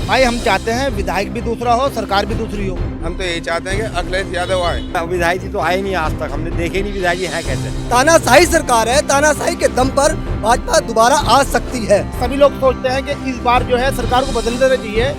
भाई हम चाहते हैं विधायक भी दूसरा हो, सरकार भी दूसरी हो। हम तो यही चाहते हैं कि अखिलेश यादव आए। विधायक जी तो आए नहीं, आज तक हमने देखे नहीं विधायक जी हैं कैसे। तानाशाही सरकार है, तानाशाही के दम पर भाजपा दोबारा आ सकती है। सभी लोग सोचते हैं कि इस बार जो है सरकार को बदल देना चाहिए।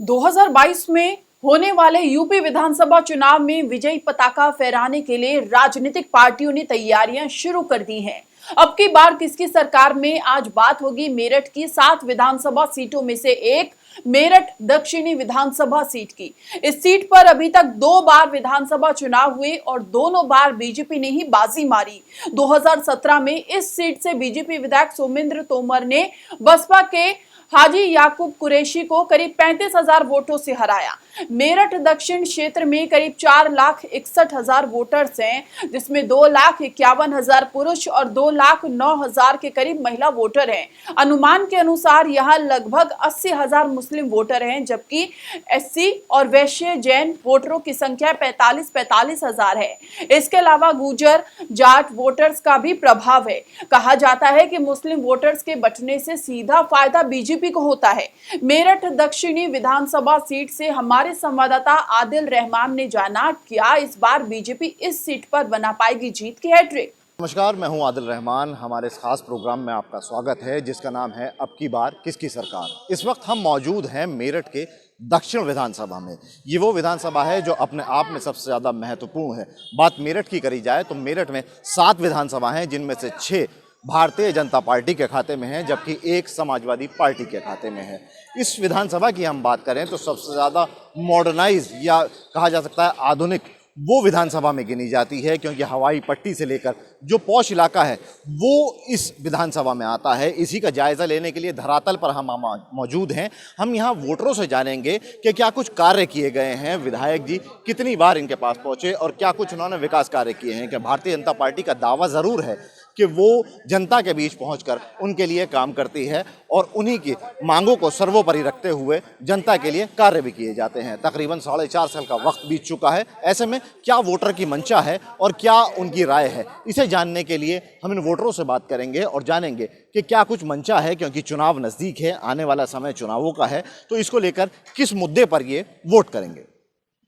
2022 में होने वाले यूपी विधानसभा चुनाव में विजयी पताका फहराने के लिए राजनीतिक पार्टियों ने तैयारियां शुरू कर दी हैं। अब की बार किसकी सरकार में आज बात होगी मेरठ की 7 विधानसभा सीटों में से एक मेरठ दक्षिणी विधानसभा सीट की। इस सीट पर अभी तक 2 बार विधानसभा चुनाव हुए और दोनों बार बीजेपी ने ही बाजी मारी। 2017 में इस सीट से बीजेपपी विधायक सोमेंद्र तोमर ने बसपा के हाजी याकूब कुरैशी को करीब 35,000 वोटों से हराया। मेरठ दक्षिण क्षेत्र में करीब 4,61,000 वोटर्स हैं, जिसमें 2,51,000 पुरुष और 2,09,000 के करीब महिला वोटर हैं। अनुमान के अनुसार यहां लगभग 80,000 मुस्लिम वोटर हैं, जबकि एससी और वैश्य जैन वोटरों की संख्या 45,000 है। इसके अलावा गुर्जर जाट वोटर्स का भी प्रभाव है। कहा जाता है कि मुस्लिम वोटर्स के बंटने से सीधा फायदा बीजेपी को होता है। मेरठ दक्षिणी विधानसभा सीट से हमारे संवाददाता आदिल रहमान ने जाना, क्या इस बार बीजेपी इस सीट पर बना पाएगी जीत की हैट्रिक। नमस्कार, मैं हूं आदिल रहमान। हमारे इस खास प्रोग्राम में आपका स्वागत है, जिसका नाम है अब की बार किसकी सरकार। इस वक्त हम मौजूद हैं मेरठ के दक्षिण विधानसभा में। ये वो विधानसभा है जो अपने आप में सबसे ज़्यादा महत्वपूर्ण है। बात मेरठ की करी जाए तो मेरठ में 7 विधानसभा हैं, जिनमें से 6 भारतीय जनता पार्टी के खाते में है, जबकि 1 समाजवादी पार्टी के खाते में है। इस विधानसभा की हम बात करें तो सबसे ज़्यादा मॉडर्नाइज या कहा जा सकता है आधुनिक वो विधानसभा में गिनी जाती है, क्योंकि हवाई पट्टी से लेकर जो पौष इलाका है वो इस विधानसभा में आता है। इसी का जायज़ा लेने के लिए धरातल पर हम मौजूद हैं। हम यहाँ वोटरों से जानेंगे कि क्या कुछ कार्य किए गए हैं, विधायक जी कितनी बार इनके पास पहुँचे और क्या कुछ उन्होंने विकास कार्य किए हैं। कि भारतीय जनता पार्टी का दावा ज़रूर है कि वो जनता के बीच पहुंचकर उनके लिए काम करती है और उन्हीं की मांगों को सर्वोपरि रखते हुए जनता के लिए कार्य भी किए जाते हैं। तकरीबन 4.5 साल का वक्त बीत चुका है। ऐसे में क्या वोटर की मंशा है और क्या उनकी राय है, इसे जानने के लिए हम इन वोटरों से बात करेंगे और जानेंगे कि क्या कुछ मंशा है, क्योंकि चुनाव नज़दीक है, आने वाला समय चुनावों का है, तो इसको लेकर किस मुद्दे पर ये वोट करेंगे।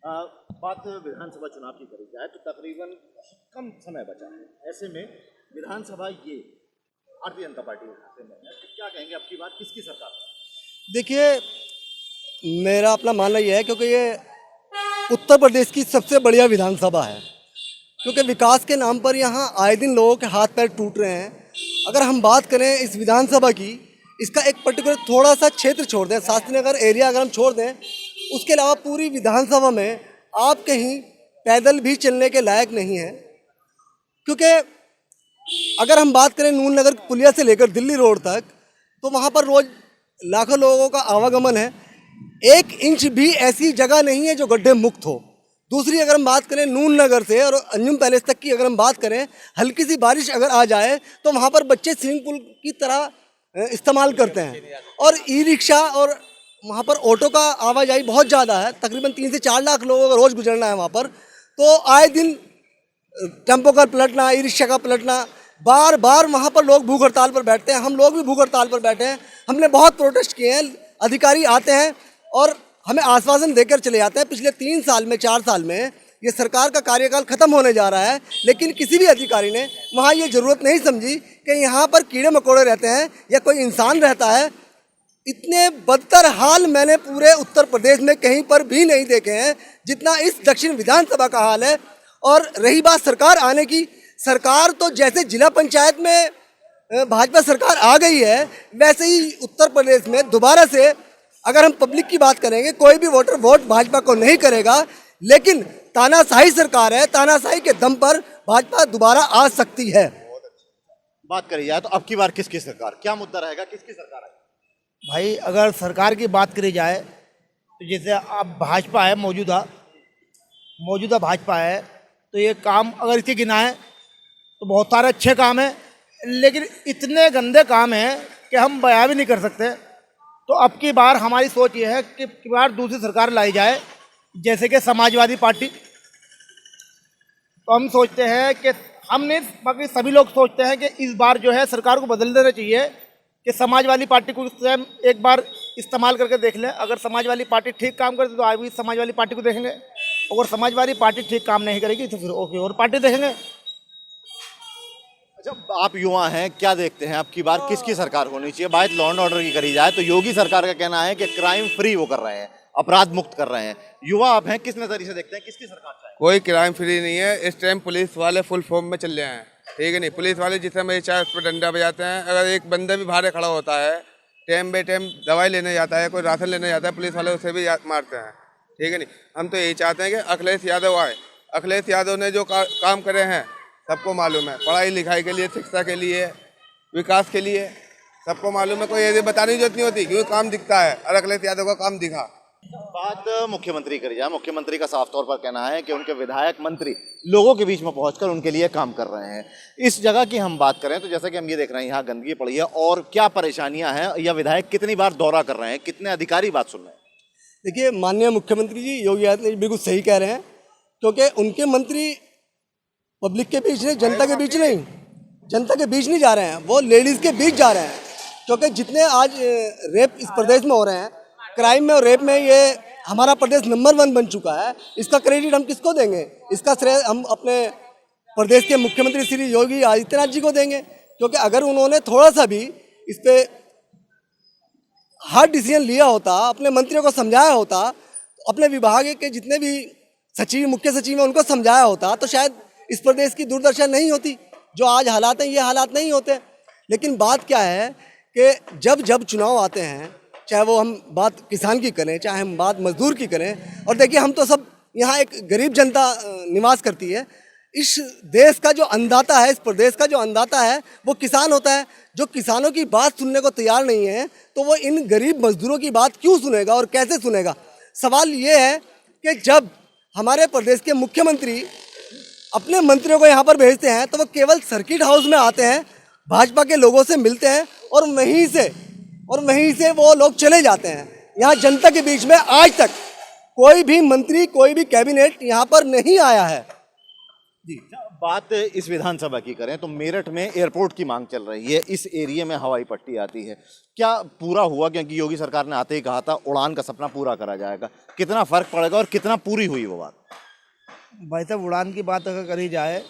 बात विधानसभा चुनाव की करी जाए तो तकरीबन कम समय बचा है। ऐसे में विधानसभा ये भारतीय जनता पार्टी के खाते में है, तो क्या कहेंगे अब की बात किसकी सरकार? देखिए, मेरा अपना मानना यह है क्योंकि ये उत्तर प्रदेश की सबसे बढ़िया विधानसभा है, क्योंकि विकास के नाम पर यहाँ आए दिन लोगों के हाथ पैर टूट रहे हैं। अगर हम बात करें इस विधानसभा की, इसका एक पर्टिकुलर थोड़ा सा क्षेत्र छोड़ दें, शास्त्री नगर एरिया अगर हम छोड़ दें, उसके अलावा पूरी विधानसभा में आप कहीं पैदल भी चलने के लायक नहीं है। क्योंकि अगर हम बात करें नून नगर पुलिया से लेकर दिल्ली रोड तक, तो वहाँ पर रोज लाखों लोगों का आवागमन है। 1 इंच भी ऐसी जगह नहीं है जो गड्ढे मुक्त हो। दूसरी, अगर हम बात करें नून नगर से और अंजुम पैलेस तक की अगर हम बात करें, हल्की सी बारिश अगर आ जाए तो वहाँ पर बच्चे स्विमिंग पूल की तरह इस्तेमाल करते हैं। और ई रिक्शा और वहाँ पर ऑटो का आवाजाही बहुत ज़्यादा है। तकरीबन 3 से 4 लाख लोगों का रोज़ गुजरना है वहाँ पर। तो आए दिन टेम्पो का पलटना, ई रिक्शा का पलटना, बार बार वहाँ पर लोग भूख हड़ताल पर बैठते हैं। हम लोग भी भूख हड़ताल पर बैठे हैं। हमने बहुत प्रोटेस्ट किए हैं। अधिकारी आते हैं और हमें आश्वासन देकर चले जाते हैं। पिछले 3 साल में 4 साल में ये सरकार का कार्यकाल ख़त्म होने जा रहा है, लेकिन किसी भी अधिकारी ने वहाँ ये ज़रूरत नहीं समझी कि यहाँ पर कीड़े मकोड़े रहते हैं या कोई इंसान रहता है। इतने बदतर हाल मैंने पूरे उत्तर प्रदेश में कहीं पर भी नहीं देखे हैं जितना इस दक्षिण विधानसभा का हाल है। और रही बात सरकार आने की, सरकार तो जैसे जिला पंचायत में भाजपा सरकार आ गई है, वैसे ही उत्तर प्रदेश में दोबारा से अगर हम पब्लिक की बात करेंगे, कोई भी वोटर वोट भाजपा को नहीं करेगा। लेकिन तानाशाही सरकार है, तानाशाही के दम पर भाजपा दोबारा आ सकती है। बात करी जाए तो अब की बार किसकी सरकार, क्या मुद्दा रहेगा, किसकी सरकार आएगी? भाई अगर सरकार की बात करी जाए तो जैसे अब भाजपा है, मौजूदा भाजपा है, तो ये काम अगर इसके गिनाएं तो बहुत सारे अच्छे काम हैं, लेकिन इतने गंदे काम हैं कि हम बयां भी नहीं कर सकते। तो अब की बार हमारी सोच ये है कि बार दूसरी सरकार लाई जाए, जैसे कि समाजवादी पार्टी। तो हम सोचते हैं कि हमने बाकी सभी लोग सोचते हैं कि इस बार जो है सरकार को बदल देना चाहिए, कि समाजवादी पार्टी को स्वयं एक बार इस्तेमाल करके देख लें। अगर समाजवादी पार्टी ठीक काम करती तो आज भी समाजवादी पार्टी को देखेंगे, अगर समाजवादी पार्टी ठीक काम नहीं करेगी तो फिर ओके और पार्टी देखेंगे। अच्छा, आप युवा हैं, क्या देखते हैं अब की बार किसकी सरकार होनी चाहिए? बात लॉ एंड ऑर्डर की करी जाए तो योगी सरकार का कहना है कि क्राइम फ्री वो कर रहे हैं, अपराध मुक्त कर रहे हैं। युवा आप हैं, किस नजरिए से देखते हैं किसकी सरकार चाहिए? कोई क्राइम फ्री नहीं है। इस टाइम पुलिस वाले फुल फॉर्म में चल रहे हैं, ठीक है नहीं। पुलिस वाले जिस समय चाहे उस पर डंडा बजाते हैं। अगर एक बंदा भी बाहर खड़ा होता है, टाइम बे टाइम दवाई लेने जाता है, कोई राशन लेने जाता है, पुलिस वाले उसे भी मारते हैं, ठीक है नहीं। हम तो यही चाहते हैं कि अखिलेश यादव आए। अखिलेश यादव ने जो काम करे हैं सबको मालूम है, पढ़ाई लिखाई के लिए, शिक्षा के लिए, विकास के लिए सबको मालूम है। कोई ये बताने की जरूरत नहीं होती क्योंकि काम दिखता है और अखिलेश यादव का काम दिखा। बात मुख्यमंत्री करी जाए, मुख्यमंत्री का साफ तौर पर कहना है कि उनके विधायक मंत्री लोगों के बीच में पहुंचकर उनके लिए काम कर रहे हैं। इस जगह की हम बात करें तो जैसा कि हम ये देख रहे हैं यहाँ गंदगी पड़ी है और क्या परेशानियां हैं, या विधायक कितनी बार दौरा कर रहे हैं, कितने अधिकारी बात सुन रहे हैं? देखिए, माननीय मुख्यमंत्री जी योगी आदित्यनाथ जी बिल्कुल सही कह रहे हैं, क्योंकि उनके मंत्री पब्लिक के बीच नहीं, जनता के बीच नहीं, जनता के बीच नहीं जा रहे हैं, वो लेडीज़ के बीच जा रहे हैं। क्योंकि जितने आज रेप इस प्रदेश में हो रहे हैं, क्राइम में और रेप में, ये हमारा प्रदेश नंबर 1 बन चुका है। इसका क्रेडिट हम किसको देंगे? इसका श्रेय हम अपने प्रदेश के मुख्यमंत्री श्री योगी आदित्यनाथ जी को देंगे, क्योंकि अगर उन्होंने थोड़ा सा भी इस पे हार्ड डिसीजन लिया होता, अपने मंत्रियों को समझाया होता, अपने विभाग के जितने भी सचिव, मुख्य सचिव हैं, उनको समझाया होता, तो शायद इस प्रदेश की दुर्दशा नहीं होती। जो आज हालात हैं, ये हालात नहीं होते। लेकिन बात क्या है कि जब जब चुनाव आते हैं, चाहे वो हम बात किसान की करें, चाहे हम बात मजदूर की करें, और देखिए हम तो सब यहाँ एक गरीब जनता निवास करती है। इस देश का जो अन्नदाता है, इस प्रदेश का जो अन्नदाता है, वो किसान होता है। जो किसानों की बात सुनने को तैयार नहीं है, तो वो इन गरीब मजदूरों की बात क्यों सुनेगा और कैसे सुनेगा? सवाल ये है कि जब हमारे प्रदेश के मुख्यमंत्री अपने मंत्रियों को यहाँ पर भेजते हैं तो वो केवल सर्किट हाउस में आते हैं, भाजपा के लोगों से मिलते हैं और वहीं से वो लोग चले जाते हैं। यहाँ जनता के बीच में आज तक कोई भी मंत्री, कोई भी कैबिनेट यहाँ पर नहीं आया है। जी, बात इस विधानसभा की करें तो मेरठ में एयरपोर्ट की मांग चल रही है, इस एरिया में हवाई पट्टी आती है, क्या पूरा हुआ? क्योंकि योगी सरकार ने आते ही कहा था उड़ान का सपना पूरा करा जाएगा, कितना फर्क पड़ेगा और कितना पूरी हुई वो बात? भाई साहब, उड़ान की बात अगर करी जाए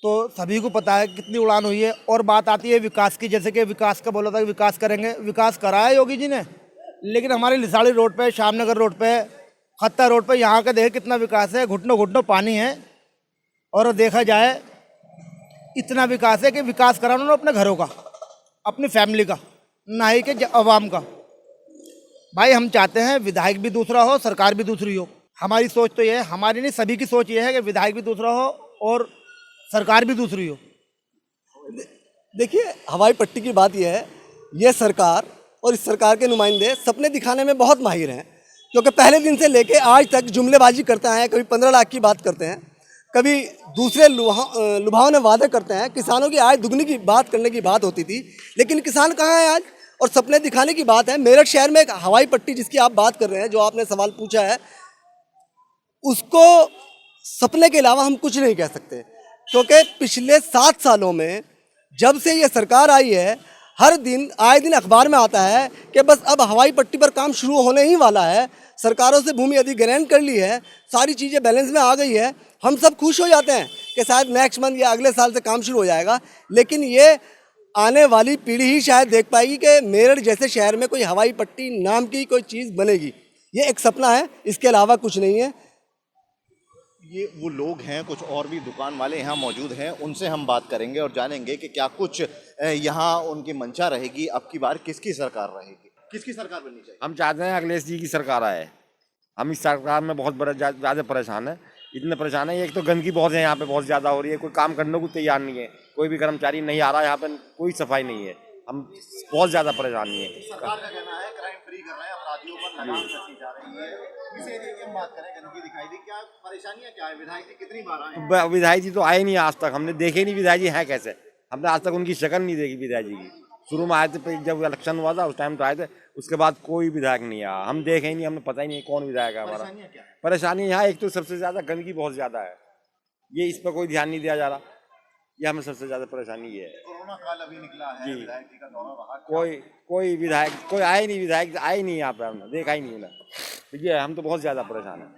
तो सभी को पता है कितनी उड़ान हुई है। और बात आती है विकास की, जैसे कि विकास का बोला था कि विकास करेंगे, विकास करा है योगी जी ने, लेकिन हमारे लिसाड़ी रोड पे, श्यामनगर रोड पे, खत्ता रोड पे यहाँ का देखे कितना विकास है, घुटनों घुटनों पानी है। और देखा जाए इतना विकास है कि विकास करा उन्होंने अपने घरों का, अपनी फैमिली का, ना ही कि आवाम का। भाई हम चाहते हैं विधायक भी दूसरा हो, सरकार भी दूसरी हो। हमारी सोच तो ये है, हमारी नहीं सभी की सोच ये है कि विधायक भी दूसरा हो और सरकार भी दूसरी हो। देखिए, हवाई पट्टी की बात यह है, ये सरकार और इस सरकार के नुमाइंदे सपने दिखाने में बहुत माहिर हैं, क्योंकि पहले दिन से लेके आज तक जुमलेबाजी करते हैं। कभी 15 लाख की बात करते हैं, कभी दूसरे लुभावने वादे करते हैं। किसानों की आय दुगनी की बात करने की बात होती थी, लेकिन किसान कहाँ है आज? और सपने दिखाने की बात है। मेरठ शहर में एक हवाई पट्टी जिसकी आप बात कर रहे हैं, जो आपने सवाल पूछा है, उसको सपने के अलावा हम कुछ नहीं कह सकते, क्योंकि पिछले 7 सालों में जब से ये सरकार आई है, हर दिन आए दिन अखबार में आता है कि बस अब हवाई पट्टी पर काम शुरू होने ही वाला है, सरकारों से भूमि अधिग्रहण कर ली है, सारी चीज़ें बैलेंस में आ गई है। हम सब खुश हो जाते हैं कि शायद नेक्स्ट मंथ या अगले साल से काम शुरू हो जाएगा, लेकिन ये आने वाली पीढ़ी ही शायद देख पाएगी कि मेरठ जैसे शहर में कोई हवाई पट्टी नाम की कोई चीज़ बनेगी। ये एक सपना है, इसके अलावा कुछ नहीं है। ये वो लोग हैं, कुछ और भी दुकान वाले यहाँ मौजूद हैं, उनसे हम बात करेंगे और जानेंगे कि क्या कुछ यहाँ उनकी मंशा रहेगी, अब की बार किसकी सरकार रहेगी, किसकी सरकार बननी चाहिए। हम चाहते हैं अखिलेश जी की सरकार आए। हम इस सरकार में बहुत बड़ा ज़्यादा परेशान है, इतने परेशान है। एक तो गंदगी बहुत है यहाँ पे, बहुत ज़्यादा हो रही है, कोई काम करने को तैयार नहीं है, कोई भी कर्मचारी नहीं आ रहा है यहाँ पे, कोई सफाई नहीं है। हम बहुत ज़्यादा परेशानी है। सरकार का कहना है क्राइम फ्री कर रहे हैं, अपराधियों पर लगाम कसी जा रही है। इस एरिया की हम बात करें, गंदगी दिखाई दी, क्या परेशानियां क्या है? विधायक जी कितनी बार आए? विधायक जी तो आए नहीं आज तक, हमने देखे ही नहीं विधायक जी हैं कैसे। हमने आज तक उनकी शक्ल नहीं देखी विधायक जी की। शुरू में आए थे, जब इलेक्शन हुआ था उस टाइम तो आए थे, उसके बाद कोई विधायक नहीं आया, हम देखे ही नहीं, हमें पता ही नहीं कौन विधायक है हमारा। परेशानी यहाँ एक तो सबसे ज़्यादा गंदगी बहुत ज़्यादा है, ये इस पर कोई ध्यान नहीं दिया जा रहा। ये हमें सबसे ज़्यादा परेशानी ये है। कोरोना काल अभी निकला है, जी। विधायक जी का दौरा रहा। कोई विधायक, कोई आए नहीं, विधायक आए नहीं यहाँ पे, हमने देखा ही नहीं उन्हें। तो ये हम तो बहुत ज़्यादा परेशान हैं।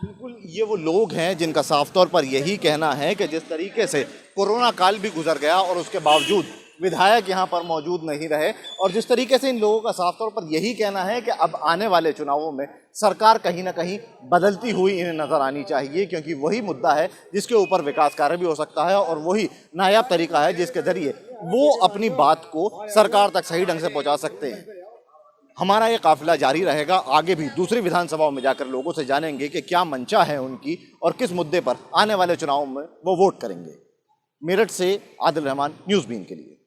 बिल्कुल, ये वो लोग हैं जिनका साफ तौर पर यही कहना है कि जिस तरीके से कोरोना काल भी गुजर गया और उसके बावजूद विधायक यहाँ पर मौजूद नहीं रहे, और जिस तरीके से इन लोगों का साफ तौर पर यही कहना है कि अब आने वाले चुनावों में सरकार कहीं ना कहीं बदलती हुई इन्हें नजर आनी चाहिए, क्योंकि वही मुद्दा है जिसके ऊपर विकास कार्य भी हो सकता है और वही नायाब तरीका है जिसके जरिए वो अपनी बात को सरकार तक सही ढंग से पहुंचा सकते हैं। हमारा ये काफिला जारी रहेगा, आगे भी दूसरी विधानसभाओं में जाकर लोगों से जानेंगे कि क्या मंशा है उनकी और किस मुद्दे पर आने वाले चुनावों में वो वोट करेंगे। मेरठ से आदिल रहमान, न्यूज़ बीन के लिए।